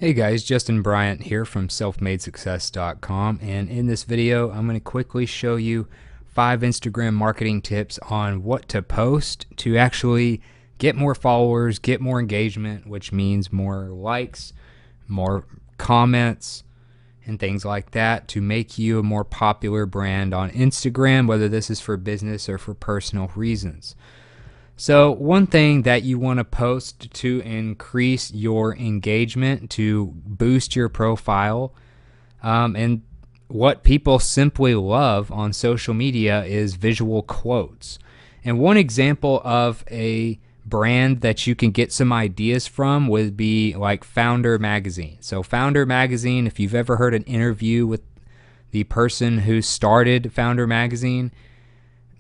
Hey guys, Justin Bryant here from selfmadesuccess.com, and in this video I'm going to quickly show you 5 Instagram marketing tips on what to post to actually get more followers, get more engagement, which means more likes, more comments, and things like that to make you a more popular brand on Instagram, whether this is for business or for personal reasons. So one thing that you want to post to increase your engagement, to boost your profile, and what people simply love on social media is visual quotes. And one example of a brand that you can get some ideas from would be like Founder Magazine. So Founder Magazine, if you've ever heard an interview with the person who started Founder Magazine,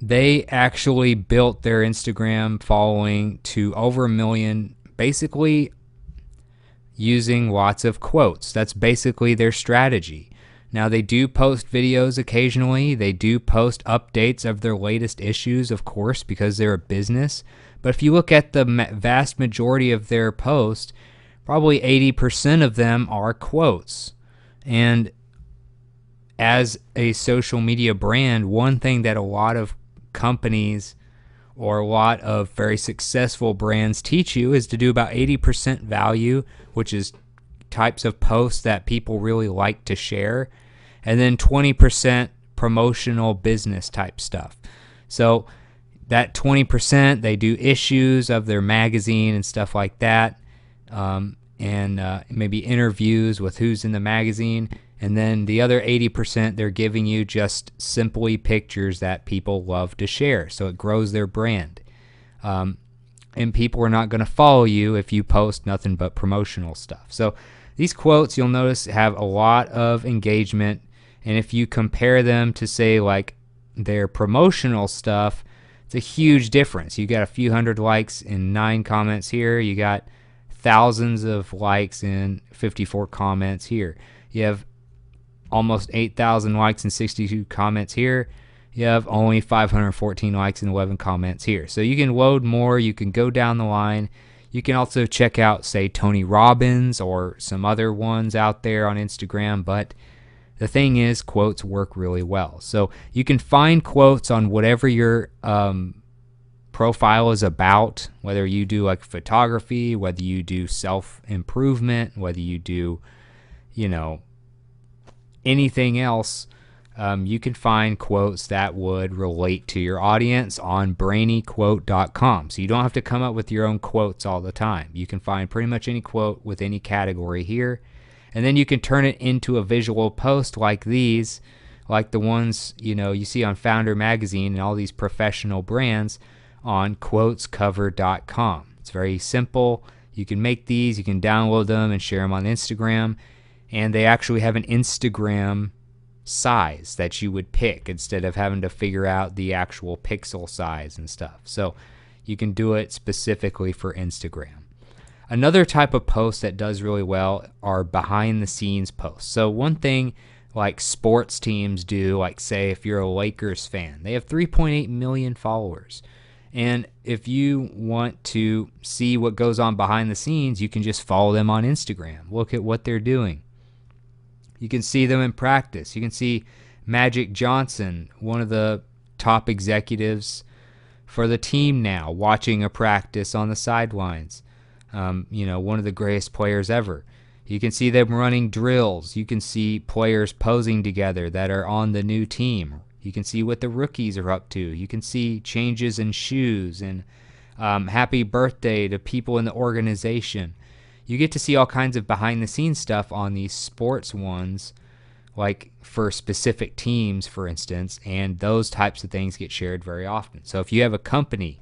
they actually built their Instagram following to over 1 million, basically using lots of quotes. That's basically their strategy. Now, they do post videos occasionally. They do post updates of their latest issues, of course, because they're a business. But if you look at the vast majority of their posts, probably 80% of them are quotes. And as a social media brand, one thing that a lot of companies or a lot of very successful brands teach you is to do about 80% value, which is types of posts that people really like to share, and then 20% promotional business type stuff. So that 20%, they do issues of their magazine and stuff like that, and maybe interviews with who's in the magazine. And then the other 80%, they're giving you just simply pictures that people love to share. So it grows their brand. And people are not going to follow you if you post nothing but promotional stuff. So these quotes, you'll notice, have a lot of engagement. And if you compare them to, say, like their promotional stuff, it's a huge difference. You got a few hundred likes and 9 comments here. You got thousands of likes and 54 comments here. You have almost 8,000 likes and 62 comments here. You have only 514 likes and 11 comments here. So you can load more. You can go down the line. You can also check out, say, Tony Robbins or some other ones out there on Instagram. But the thing is, quotes work really well. So you can find quotes on whatever your profile is about, whether you do like photography, whether you do self-improvement, whether you do, anything else. You can find quotes that would relate to your audience on brainyquote.com. So you don't have to come up with your own quotes all the time. You can find pretty much any quote with any category here. And then you can turn it into a visual post like these, like the ones you see on Founder Magazine and all these professional brands on quotescover.com. It's very simple. You can make these, you can download them and share them on Instagram. And they actually have an Instagram size that you would pick instead of having to figure out the actual pixel size and stuff. So you can do it specifically for Instagram. Another type of post that does really well are behind the scenes posts. So one thing like sports teams do, like say if you're a Lakers fan, they have 3.8 million followers. And if you want to see what goes on behind the scenes, you can just follow them on Instagram. Look at what they're doing. You can see them in practice. You can see Magic Johnson, one of the top executives for the team now, watching a practice on the sidelines. One of the greatest players ever. You can see them running drills. You can see players posing together that are on the new team. You can see what the rookies are up to. You can see changes in shoes and happy birthday to people in the organization. You get to see all kinds of behind-the-scenes stuff on these sports ones, like for specific teams, for instance, and those types of things get shared very often. So if you have a company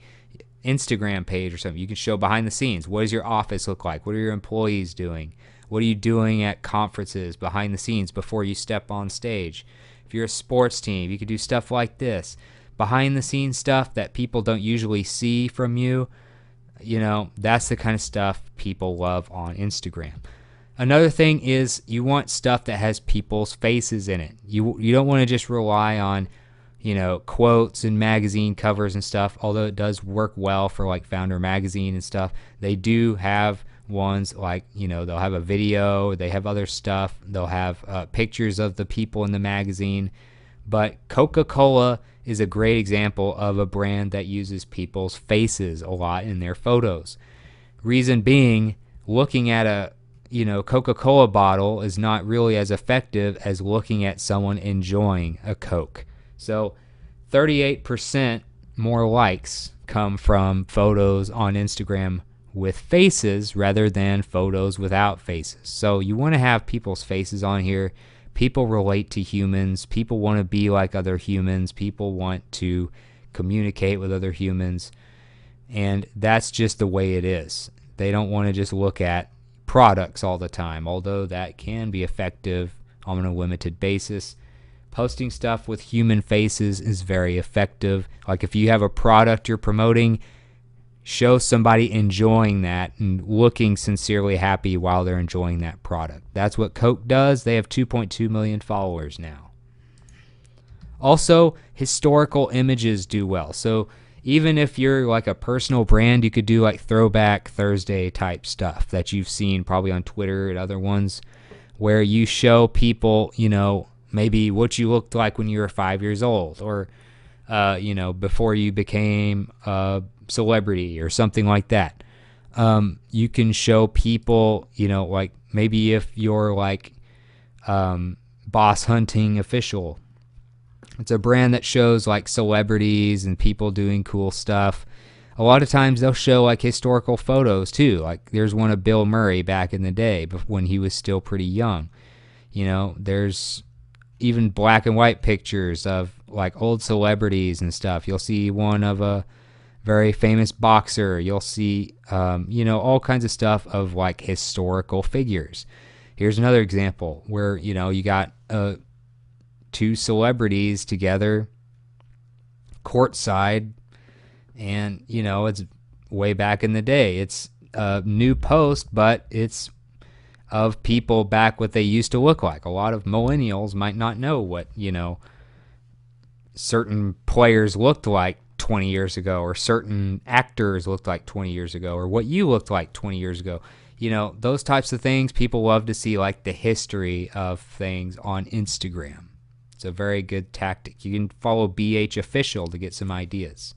Instagram page or something, you can show behind the scenes. What does your office look like? What are your employees doing? What are you doing at conferences behind the scenes before you step on stage? If you're a sports team, you could do stuff like this. Behind-the-scenes stuff that people don't usually see from you. That's the kind of stuff people love on Instagram. Another thing is you want stuff that has people's faces in it. You don't want to just rely on, quotes and magazine covers and stuff, although it does work well for like Founder Magazine and stuff. They do have ones, like, you know, they'll have a video, they have other stuff, they'll have pictures of the people in the magazine. But Coca-Cola is a great example of a brand that uses people's faces a lot in their photos. Reason being, looking at a, you know, Coca-Cola bottle is not really as effective as looking at someone enjoying a Coke. So 38% more likes come from photos on Instagram with faces rather than photos without faces. So you want to have people's faces on here. People relate to humans. People want to be like other humans. People want to communicate with other humans. And that's just the way it is. They don't want to just look at products all the time, although that can be effective on a limited basis. Posting stuff with human faces is very effective. Like if you have a product you're promoting, show somebody enjoying that and looking sincerely happy while they're enjoying that product. That's what Coke does. They have 2.2 million followers now. Also, historical images do well. So even if you're like a personal brand, you could do like Throwback Thursday type stuff that you've seen probably on Twitter and other ones, where you show people, you know, maybe what you looked like when you were 5 years old, or you know, before you became a celebrity or something like that. You can show people, you know, like maybe if you're like Boss Hunting Official, it's a brand that shows like celebrities and people doing cool stuff. A lot of times they'll show like historical photos too. Like there's one of Bill Murray back in the day when he was still pretty young. You know, there's even black and white pictures of like old celebrities and stuff. You'll see one of a very famous boxer. You'll see, you know, all kinds of stuff of like historical figures. Here's another example where, you know, you got two celebrities together courtside, and, you know, it's way back in the day. It's a new post, but it's of people back what they used to look like. A lot of millennials might not know what, you know, certain players looked like 20 years ago, or certain actors looked like 20 years ago, or what you looked like 20 years ago. You know, those types of things. People love to see like the history of things on Instagram. It's a very good tactic. You can follow BH Official to get some ideas.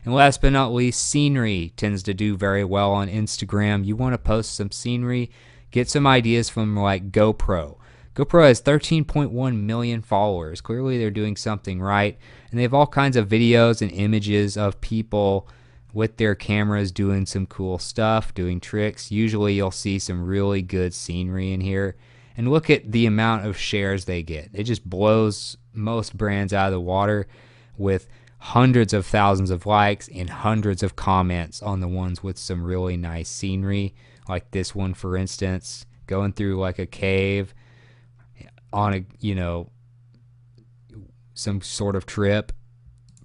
And last but not least, scenery tends to do very well on Instagram. You want to post some scenery, get some ideas from like GoPro. GoPro has 13.1 million followers. Clearly they're doing something right. And they have all kinds of videos and images of people with their cameras doing some cool stuff, doing tricks. Usually you'll see some really good scenery in here. And look at the amount of shares they get. It just blows most brands out of the water, with hundreds of thousands of likes and hundreds of comments on the ones with some really nice scenery. Like this one, for instance, going through like a cave on a, you know, some sort of trip.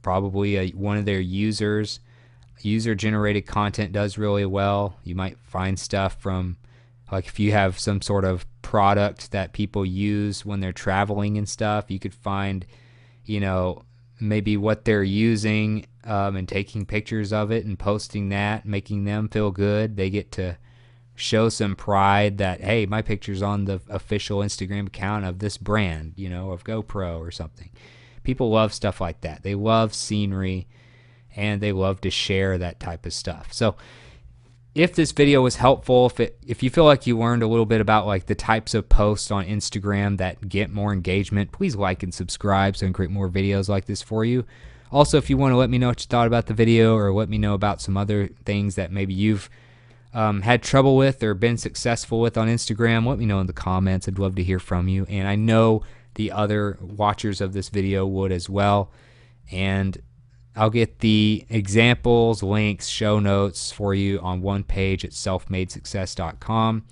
Probably one of their users. User-generated content does really well. You might find stuff from, like if you have some sort of product that people use when they're traveling and stuff, you could find, you know, maybe what they're using and taking pictures of it and posting that, making them feel good. They get to show some pride that, hey, my picture's on the official Instagram account of this brand, you know, of GoPro or something. People love stuff like that. They love scenery, and they love to share that type of stuff. So if this video was helpful, if you feel like you learned a little bit about like the types of posts on Instagram that get more engagement, please like and subscribe so I can create more videos like this for you. Also, if you want to let me know what you thought about the video, or let me know about some other things that maybe you've had trouble with or been successful with on Instagram, let me know in the comments. I'd love to hear from you. And I know the other watchers of this video would as well. And I'll get the examples, links, show notes for you on one page at selfmadesuccess.com.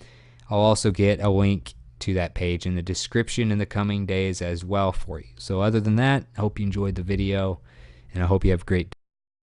I'll also get a link to that page in the description in the coming days as well for you. So other than that, I hope you enjoyed the video, and I hope you have a great day.